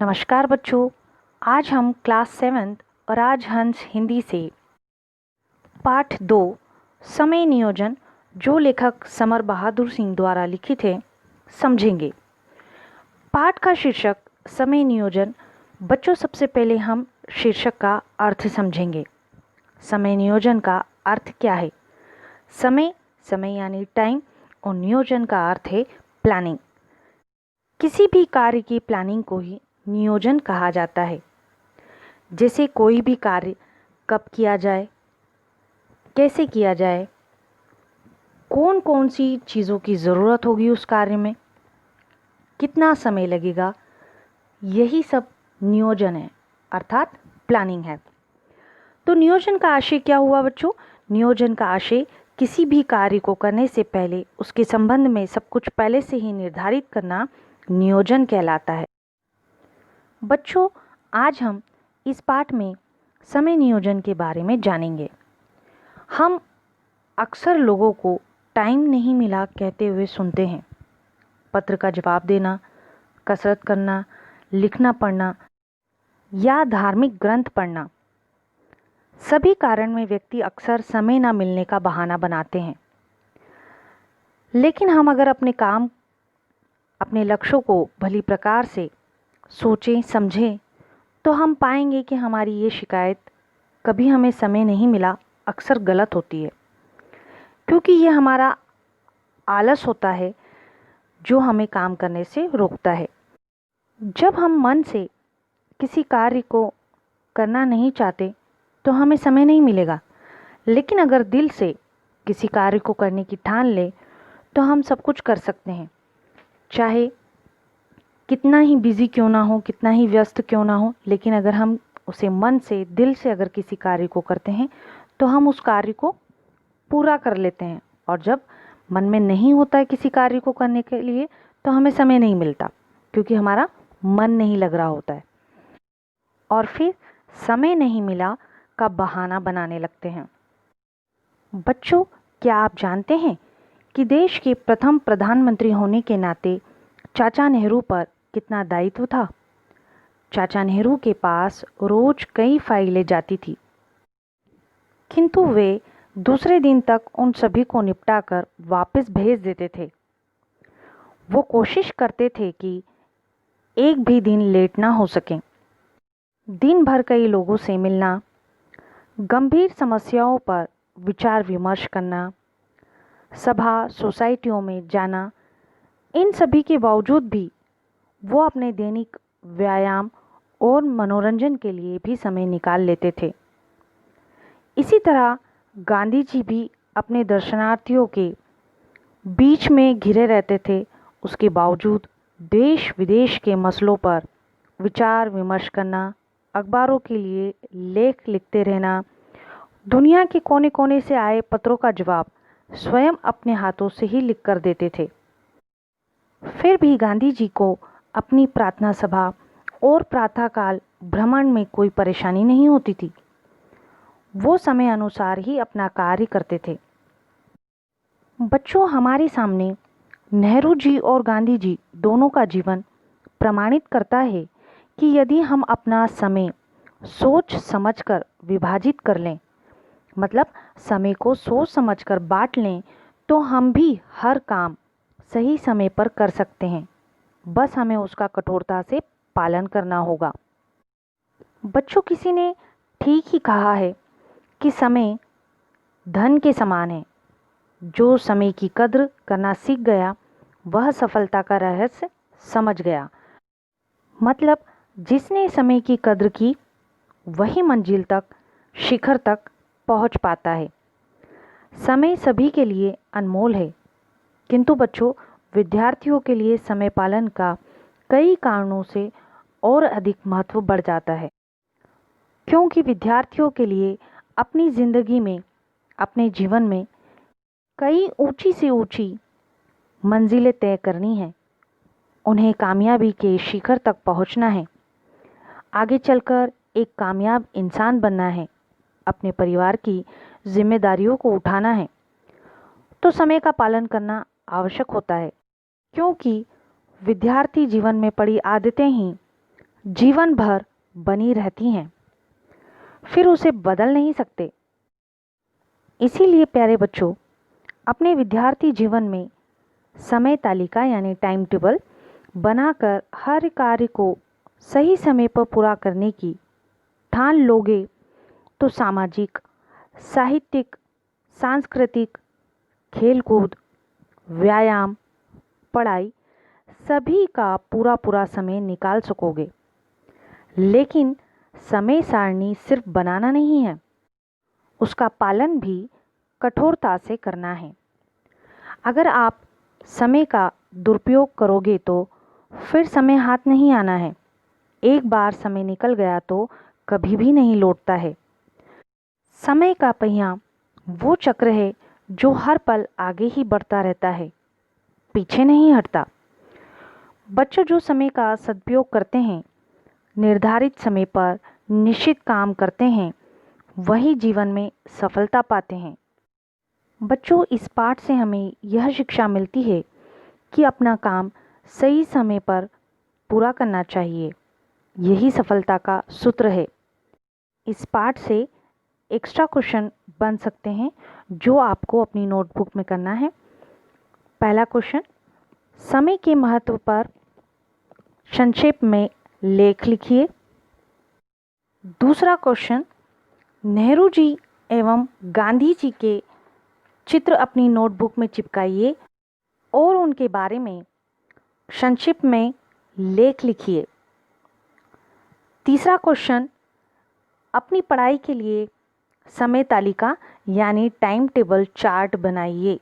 नमस्कार बच्चों। आज हम क्लास 7 और आज हंस हिंदी से पाठ 2 समय नियोजन जो लेखक समर बहादुर सिंह द्वारा लिखित है समझेंगे। पाठ का शीर्षक समय नियोजन। बच्चों, सबसे पहले हम शीर्षक का अर्थ समझेंगे। समय नियोजन का अर्थ क्या है? समय यानी टाइम और नियोजन का अर्थ है प्लानिंग। किसी भी कार्य की प्लानिंग को ही नियोजन कहा जाता है। जैसे कोई भी कार्य कब किया जाए, कैसे किया जाए, कौन कौन सी चीज़ों की ज़रूरत होगी उस कार्य में, कितना समय लगेगा, यही सब नियोजन है, अर्थात प्लानिंग है। तो नियोजन का आशय क्या हुआ बच्चों? नियोजन का आशय किसी भी कार्य को करने से पहले उसके संबंध में सब कुछ पहले से ही निर्धारित करना नियोजन कहलाता है। बच्चों, आज हम इस पाठ में समय नियोजन के बारे में जानेंगे। हम अक्सर लोगों को टाइम नहीं मिला कहते हुए सुनते हैं। पत्र का जवाब देना, कसरत करना, लिखना पढ़ना या धार्मिक ग्रंथ पढ़ना, सभी कारण में व्यक्ति अक्सर समय न मिलने का बहाना बनाते हैं। लेकिन हम अगर अपने काम, अपने लक्ष्यों को भली प्रकार से सोचें समझें तो हम पाएंगे कि हमारी ये शिकायत कभी हमें समय नहीं मिला अक्सर गलत होती है, क्योंकि ये हमारा आलस होता है जो हमें काम करने से रोकता है। जब हम मन से किसी कार्य को करना नहीं चाहते तो हमें समय नहीं मिलेगा, लेकिन अगर दिल से किसी कार्य को करने की ठान ले तो हम सब कुछ कर सकते हैं। चाहे कितना ही बिजी क्यों ना हो, कितना ही व्यस्त क्यों ना हो, लेकिन अगर हम उसे मन से, दिल से अगर किसी कार्य को करते हैं तो हम उस कार्य को पूरा कर लेते हैं। और जब मन में नहीं होता है किसी कार्य को करने के लिए तो हमें समय नहीं मिलता, क्योंकि हमारा मन नहीं लग रहा होता है, और फिर समय नहीं मिला का बहाना बनाने लगते हैं। बच्चों, क्या आप जानते हैं कि देश के प्रथम प्रधानमंत्री होने के नाते चाचा नेहरू पर कितना दायित्व था? चाचा नेहरू के पास रोज कई फाइलें जाती थी, किंतु वे दूसरे दिन तक उन सभी को निपटाकर वापस भेज देते थे। वो कोशिश करते थे कि एक भी दिन लेट ना हो सके। दिन भर कई लोगों से मिलना, गंभीर समस्याओं पर विचार विमर्श करना, सभा सोसाइटियों में जाना, इन सभी के बावजूद भी वो अपने दैनिक व्यायाम और मनोरंजन के लिए भी समय निकाल लेते थे। इसी तरह गांधी जी भी अपने दर्शनार्थियों के बीच में घिरे रहते थे, उसके बावजूद देश विदेश के मसलों पर विचार विमर्श करना, अखबारों के लिए लेख लिखते रहना, दुनिया के कोने कोने से आए पत्रों का जवाब स्वयं अपने हाथों से ही लिख कर देते थे। फिर भी गांधी जी को अपनी प्रार्थना सभा और प्रातःकाल भ्रमण में कोई परेशानी नहीं होती थी। वो समय अनुसार ही अपना कार्य करते थे। बच्चों, हमारे सामने नेहरू जी और गांधी जी दोनों का जीवन प्रमाणित करता है कि यदि हम अपना समय सोच समझकर विभाजित कर लें, मतलब समय को सोच समझकर बांट लें, तो हम भी हर काम सही समय पर कर सकते हैं। बस हमें उसका कठोरता से पालन करना होगा। बच्चों, किसी ने ठीक ही कहा है कि समय धन के समान है। जो समय की कद्र करना सीख गया वह सफलता का रहस्य समझ गया। मतलब जिसने समय की कद्र की वही मंजिल तक, शिखर तक पहुंच पाता है। समय सभी के लिए अनमोल है, किंतु बच्चों, विद्यार्थियों के लिए समय पालन का कई कारणों से और अधिक महत्व बढ़ जाता है, क्योंकि विद्यार्थियों के लिए अपनी ज़िंदगी में, अपने जीवन में कई ऊंची से ऊंची मंजिलें तय करनी हैं। उन्हें कामयाबी के शिखर तक पहुंचना है, आगे चलकर एक कामयाब इंसान बनना है, अपने परिवार की जिम्मेदारियों को उठाना है। तो समय का पालन करना आवश्यक होता है, क्योंकि विद्यार्थी जीवन में पड़ी आदतें ही जीवन भर बनी रहती हैं, फिर उसे बदल नहीं सकते। इसीलिए प्यारे बच्चों, अपने विद्यार्थी जीवन में समय तालिका यानी टाइम टेबल बनाकर हर कार्य को सही समय पर पूरा करने की ठान लोगे तो सामाजिक, साहित्यिक, सांस्कृतिक, खेलकूद, व्यायाम, पढ़ाई सभी का पूरा पूरा समय निकाल सकोगे। लेकिन समय सारणी सिर्फ बनाना नहीं है, उसका पालन भी कठोरता से करना है। अगर आप समय का दुरुपयोग करोगे तो फिर समय हाथ नहीं आना है। एक बार समय निकल गया तो कभी भी नहीं लौटता है। समय का पहिया वो चक्र है जो हर पल आगे ही बढ़ता रहता है, पीछे नहीं हटता। बच्चों जो समय का सदुपयोग करते हैं, निर्धारित समय पर निश्चित काम करते हैं, वही जीवन में सफलता पाते हैं। बच्चों, इस पाठ से हमें यह शिक्षा मिलती है कि अपना काम सही समय पर पूरा करना चाहिए। यही सफलता का सूत्र है। इस पाठ से एक्स्ट्रा क्वेश्चन बन सकते हैं जो आपको अपनी नोटबुक में करना है। पहला क्वेश्चन, समय के महत्व पर संक्षेप में लेख लिखिए। दूसरा क्वेश्चन, नेहरू जी एवं गांधी जी के चित्र अपनी नोटबुक में चिपकाइए और उनके बारे में संक्षिप्त में लेख लिखिए। तीसरा क्वेश्चन, अपनी पढ़ाई के लिए समय तालिका यानी टाइम टेबल चार्ट बनाइए।